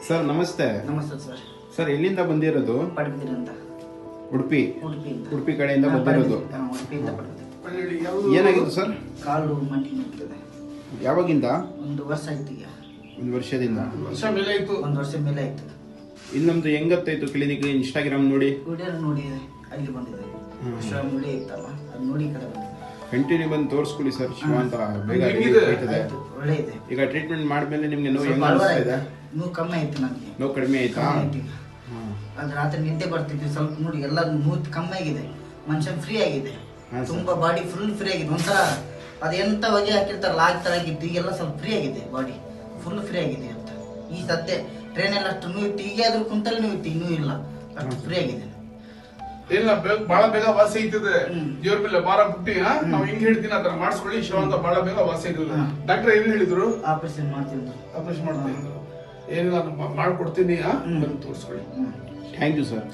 Sir ನಮಸ್ತೆ. ನಮಸ್ತೆ sir. Sir ಎಲ್ಲಿಂದ ಬಂದಿರೋದು? ಪಡುಬಿದ್ರಿ ಅಂತ. ಉಡುಪಿ. ಉಡುಪಿ ಕಡೆಯಿಂದ ಬಂದಿರೋದು. ಉಡುಪಿಯಿಂದ ಪಡುಬಿದ್ರಿ. ಏನಾಗಿತ್ತು ಸರ್? ಕಾಲು ಮಂಡಿ ನೋಡ್ತಿದೆ. ಯಾವಾಗಿಂದ? ಒಂದು ವರ್ಷ ಆಯ್ತು ಈಗ. ಒಂದು ವರ್ಷದಿಂದ? ಒಂದು ವರ್ಷ ಮೇಲೆ ಆಯ್ತು. ಇಲ್ಲಿ ನಮ್ದು ಹೆಂಗತ್ತಾಯ್ತು ಕ್ಲಿನಿಕ್? ಇನ್ಸ್ಟಾಗ್ರಾಮ್ ನೋಡಿ ನೋಡಿ ಅಲ್ಲಿ ಬಂದಿದೆ. ಮುಡಿ ಇತ್ತಲ್ಲ ಅದು ನೋಡಿ ಈ ಕಡೆ ಬಂದಿದೆ. ಕಂಟಿನ್ಯೂ ಬಂದು ತೋರಿಸ್ಕೊಳ್ಳಿ ಸರ್. ಶಿವ ಅಂತ ಬೇಗ ಒಳ್ಳೆ ಇದೆ. ಈಗ ಟ್ರೀಟ್ಮೆಂಟ್ ಮಾಡಿದ್ಮೇಲೆ ನಿಮ್ಗೆ ನೋವು ಹೆಂಗ ಅನಿಸ್ತಾ ಇದೆ? ನೋವು ಕಮ್ಮಿ ಆಯ್ತು ನನಗೆ. ನೋವು ಕಡಿಮೆ ಆಯ್ತಾ? ಅದು ರಾತ್ರಿ ನಿದ್ದೆ ಬರ್ತಿದ್ವಿ ಸ್ವಲ್ಪ ನೋಡಿ ಎಲ್ಲ ನೋವು ಕಮ್ಮಿ ಆಗಿದೆ. ಮನುಷ್ಯ ಫ್ರೀ ಆಗಿದೆ. ತುಂಬಾ ಬಾಡಿ ಫುಲ್ ಫ್ರೀ ಆಗಿದೆ. ಒಂಥರ ಅದೆಂತ ಹೊಗೆ ಹಾಕಿರ್ತಾರಲ್ಲ ಆ ತರ ಆಗಿತ್ತು. ಈಗೆಲ್ಲ ಸ್ವಲ್ಪ ಫ್ರೀ ಆಗಿದೆ. ಬಾಡಿ ಫುಲ್ ಫ್ರೀ ಆಗಿದೆ ಅಂತ. ಈ ಸದ್ಯ ಟ್ರೈನಲ್ಲಿ ಅಷ್ಟು ನೋವು ಇತ್ತು. ಈಗ ಆದ್ರೂ ಕುಂತಲ್ಲಿ ನೋವು ಇತ್ತು. ಇನ್ನೂ ಇಲ್ಲ, ಅಷ್ಟು ಫ್ರೀ ಆಗಿದೆ. ಇಲ್ಲ ಬಹಳ ಬೇಗ ವಾಸಿ ಐತದೆ. ದೇವ್ರ ಮೇಲೆ ಭಾರ ಬಿಟ್ಟಿ ನಾವ್ ಹಿಂಗ್ ಹೇಳ್ತೀನಿ ಆತರ ಮಾಡಿಸ್ಕೊಳ್ಳಿ ಶಿವ ಅಂತ ಬಹಳ ಬೇಗ ವಾಸಿ ಐತದೆ. ಡಾಕ್ಟರ್ ಏನ್ ಹೇಳಿದ್ರು? ಆಪರೇಷನ್ ಮಾಡ್ತಿದ್ರು. ಆಪರೇಷನ್ ಮಾಡ್ತೀನಿ ಏನಿಲ್ಲ ಮಾಡ್ಕೊಡ್ತೀನಿ, ಬಂದು ತೋರಿಸ್ಕೊಳ್ಳಿ. Thank you sir.